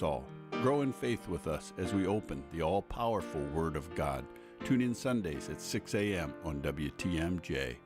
us all. Grow in faith with us as we open the all-powerful Word of God. Tune in Sundays at 6 a.m. on WTMJ.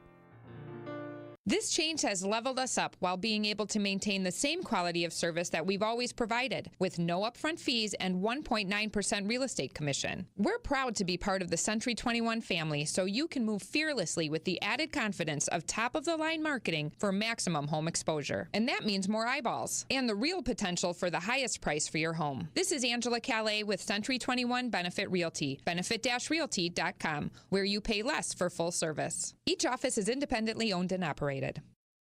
This change has leveled us up while being able to maintain the same quality of service that we've always provided, with no upfront fees and 1.9% real estate commission. We're proud to be part of the Century 21 family, so you can move fearlessly with the added confidence of top-of-the-line marketing for maximum home exposure. And that means more eyeballs and the real potential for the highest price for your home. This is Angela Calais with Century 21 Benefit Realty, benefit-realty.com, where you pay less for full service. Each office is independently owned and operated.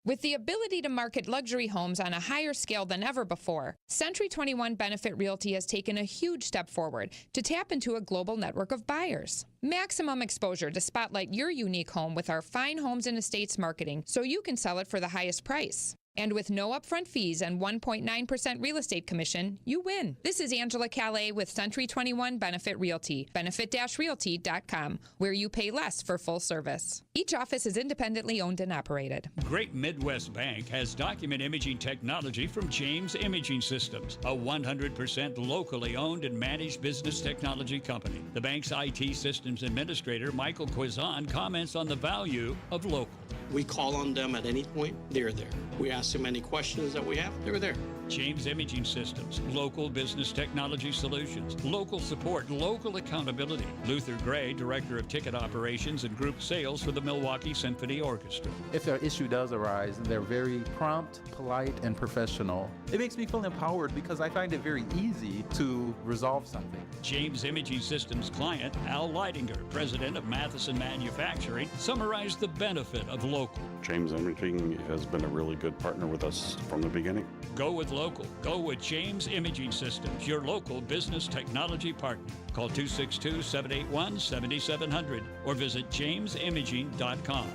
With the ability to market luxury homes on a higher scale than ever before, Century 21 Benefit Realty has taken a huge step forward to tap into a global network of buyers. Maximum exposure to spotlight your unique home with our fine homes and estates marketing so you can sell it for the highest price. And with no upfront fees and 1.9% real estate commission, you win. This is Angela Calais with Century 21 Benefit Realty, benefit-realty.com, where you pay less for full service. Each office is independently owned and operated. Great Midwest Bank has document imaging technology from James Imaging Systems, a 100% locally owned and managed business technology company. The bank's IT systems administrator, Michael Quizon, comments on the value of local. We call on them at any point, they're there. We ask them any questions that we have, they're there. James Imaging Systems, local business technology solutions, local support, local accountability. Luther Gray, Director of Ticket Operations and Group Sales for the Milwaukee Symphony Orchestra. If an issue does arise, they're very prompt, polite, and professional. It makes me feel empowered because I find it very easy to resolve something. James Imaging Systems client, Al Leidinger, President of Matheson Manufacturing, summarized the benefit of local. James Imaging has been a really good partner with us from the beginning. Go with local. Go with James Imaging Systems, your local business technology partner. Call 262-781-7700 or visit jamesimaging.com.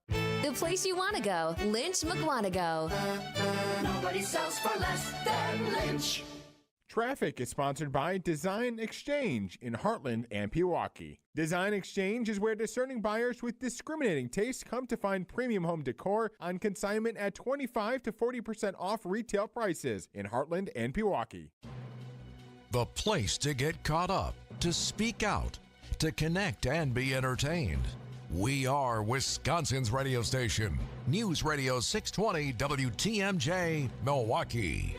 The place you want to go, Lynch McWanago. Nobody sells for less than Lynch. Traffic is sponsored by Design Exchange in Heartland and Pewaukee. Design Exchange is where discerning buyers with discriminating tastes come to find premium home decor on consignment at 25 to 40% off retail prices in Heartland and Pewaukee. The place to get caught up, to speak out, to connect and be entertained. We are Wisconsin's radio station. News Radio 620 WTMJ, Milwaukee.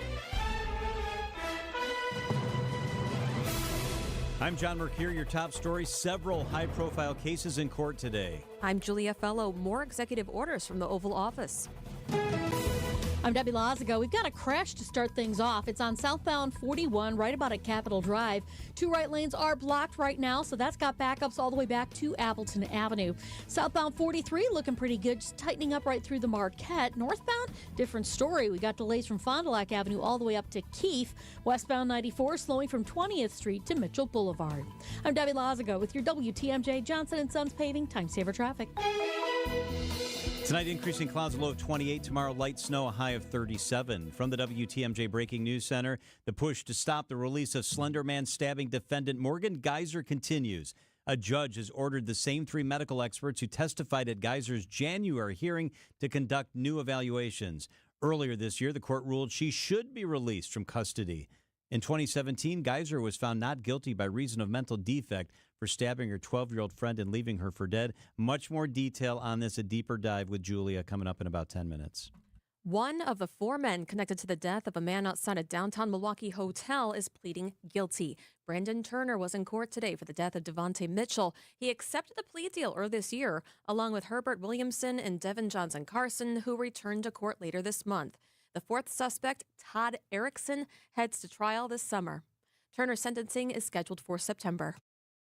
I'm John Mercure, your top story. Several high-profile cases in court today. I'm Julia Fellow. More executive orders from the Oval Office. I'm Debbie Lazago. We've got a crash to start things off. It's on southbound 41, right about at Capitol Drive. Two right lanes are blocked right now, so that's got backups all the way back to Appleton Avenue. Southbound 43 looking pretty good, just tightening up right through the Marquette. Northbound, different story. We got delays from Fond du Lac Avenue all the way up to Keefe. Westbound 94 slowing from 20th Street to Mitchell Boulevard. I'm Debbie Lazago with your WTMJ Johnson & Sons Paving Time Saver Traffic. Tonight, increasing clouds, a low of 28. Tomorrow, light snow, a high of 37. From the WTMJ Breaking News Center, the push to stop the release of Slender Man stabbing defendant Morgan Geyser continues. A judge has ordered the same three medical experts who testified at Geyser's January hearing to conduct new evaluations. Earlier this year, the court ruled she should be released from custody. In 2017, Geyser was found not guilty by reason of mental defect for stabbing her 12-year-old friend and leaving her for dead. Much more detail on this, a deeper dive with Julia coming up in about 10 minutes. One of the four men connected to the death of a man outside a downtown Milwaukee hotel is pleading guilty. Brandon Turner was in court today for the death of Devontae Mitchell. He accepted the plea deal earlier this year, along with Herbert Williamson and Devin Johnson Carson, who returned to court later this month. The fourth suspect, Todd Erickson, heads to trial this summer. Turner's sentencing is scheduled for September.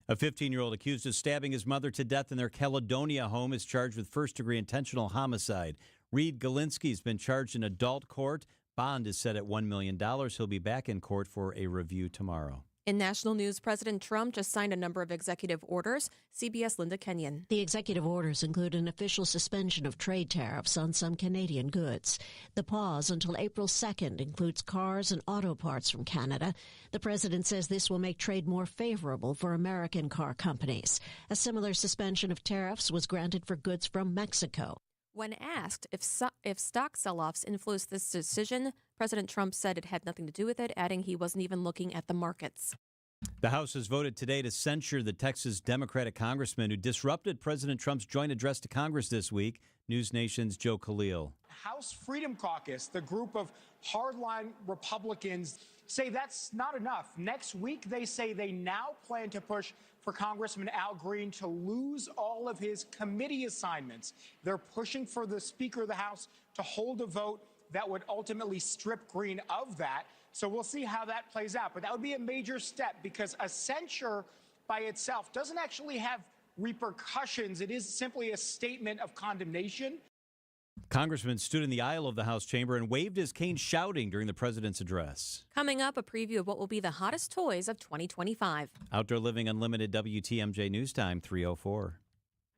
A 15-year-old accused of stabbing his mother to death in their Caledonia home is charged with first-degree intentional homicide. Reed Galinsky has been charged in adult court. Bond is set at $1 million. He'll be back in court for a review tomorrow. In national news, President Trump just signed a number of executive orders. CBS' Linda Kenyon. The executive orders include an official suspension of trade tariffs on some Canadian goods. The pause until April 2nd includes cars and auto parts from Canada. The president says this will make trade more favorable for American car companies. A similar suspension of tariffs was granted for goods from Mexico. When asked if stock sell-offs influenced this decision, President Trump said it had nothing to do with it, adding he wasn't even looking at the markets. The House has voted today to censure the Texas Democratic congressman who disrupted President Trump's joint address to Congress this week. News Nation's Joe Khalil. House Freedom Caucus, the group of hardline Republicans, say that's not enough. Next week, they say they now plan to push for Congressman Al Green to lose all of his committee assignments. They're pushing for the Speaker of the House to hold a vote that would ultimately strip Green of that. So we'll see how that plays out. But that would be a major step because a censure by itself doesn't actually have repercussions. It is simply a statement of condemnation. Congressman stood in the aisle of the House chamber and waved his cane shouting during the president's address. Coming up, a preview of what will be the hottest toys of 2025. Outdoor Living Unlimited WTMJ News Time 3:04.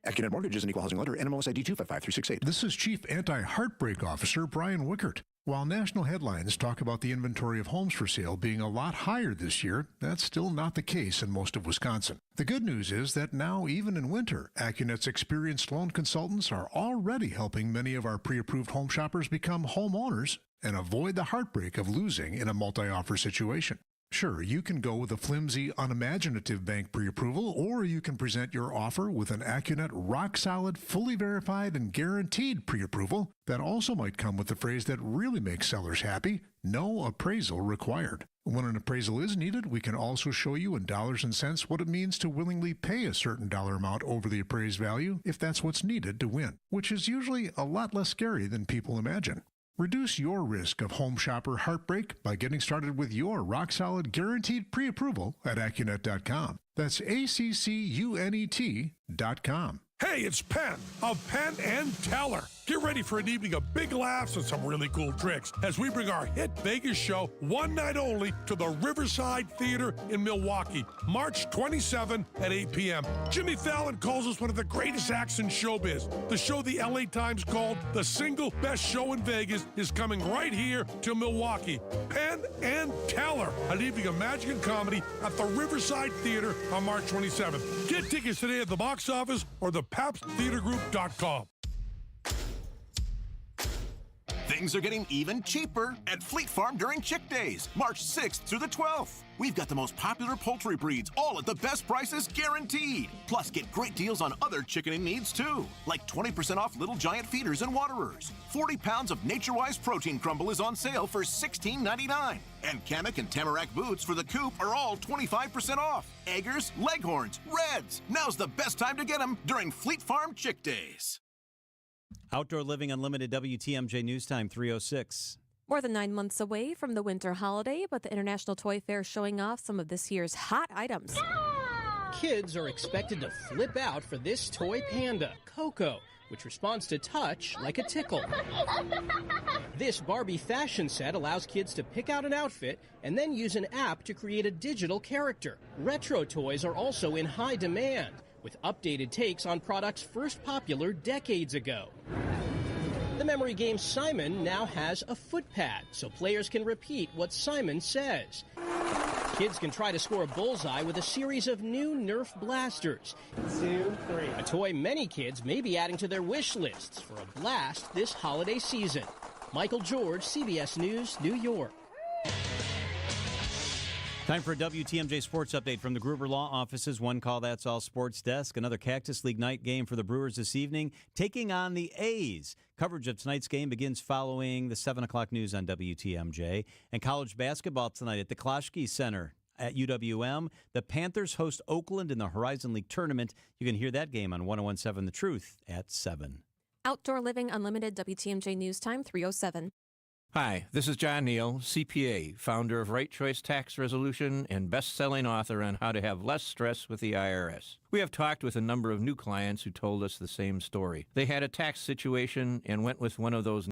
AccuNet Mortgage is an equal housing lender. NMLS ID 255368. This is Chief Anti-Heartbreak Officer Brian Wickert. While national headlines talk about the inventory of homes for sale being a lot higher this year, that's still not the case in most of Wisconsin. The good news is that now, even in winter, AccuNet's experienced loan consultants are already helping many of our pre-approved home shoppers become homeowners and avoid the heartbreak of losing in a multi-offer situation. Sure, you can go with a flimsy, unimaginative bank pre-approval, or you can present your offer with an AccuNet rock-solid, fully verified, and guaranteed pre-approval that also might come with the phrase that really makes sellers happy: no appraisal required. When an appraisal is needed, we can also show you in dollars and cents what it means to willingly pay a certain dollar amount over the appraised value if that's what's needed to win, which is usually a lot less scary than people imagine. Reduce your risk of home shopper heartbreak by getting started with your rock-solid guaranteed pre-approval at AccuNet.com. That's ACCUNET.com. Hey, it's Penn of Penn and Teller. Get ready for an evening of big laughs and some really cool tricks as we bring our hit Vegas show one night only to the Riverside Theater in Milwaukee, March 27 at 8 p.m. Jimmy Fallon calls us one of the greatest acts in showbiz. The show the LA Times called the single best show in Vegas is coming right here to Milwaukee. Penn and Teller, an evening of magic and comedy at the Riverside Theater on March 27th. Get tickets today at the box office or the PabstTheaterGroup.com. Things are getting even cheaper at Fleet Farm during Chick Days, March 6th through the 12th. We've got the most popular poultry breeds, all at the best prices guaranteed. Plus, get great deals on other chickening needs, too, like 20% off Little Giant feeders and waterers. 40 pounds of Nature-Wise protein crumble is on sale for $16.99. And Kamek and Tamarack boots for the coop are all 25% off. Eggers, Leghorns, Reds. Now's the best time to get them during Fleet Farm Chick Days. Outdoor Living Unlimited WTMJ News Time 3:06. More than 9 months away from the winter holiday, but the International Toy Fair is showing off some of this year's hot items. Kids are expected to flip out for this toy panda, Coco, which responds to touch like a tickle. This Barbie fashion set allows kids to pick out an outfit and then use an app to create a digital character. Retro toys are also in high demand, with updated takes on products first popular decades ago. The memory game Simon now has a footpad, so players can repeat what Simon says. Kids can try to score a bullseye with a series of new Nerf blasters. 2, 3. A toy many kids may be adding to their wish lists for a blast this holiday season. Michael George, CBS News, New York. Time for a WTMJ Sports Update from the Gruber Law Office's One Call That's All Sports Desk. Another Cactus League night game for the Brewers this evening, taking on the A's. Coverage of tonight's game begins following the 7 o'clock news on WTMJ. And college basketball tonight at the Kloshki Center at UWM. The Panthers host Oakland in the Horizon League tournament. You can hear that game on 101.7 The Truth at 7. Outdoor Living Unlimited WTMJ News Time 3:07. Hi, this is John Neal, CPA, founder of Right Choice Tax Resolution and best-selling author on how to have less stress with the IRS. We have talked with a number of new clients who told us the same story. They had a tax situation and went with one of those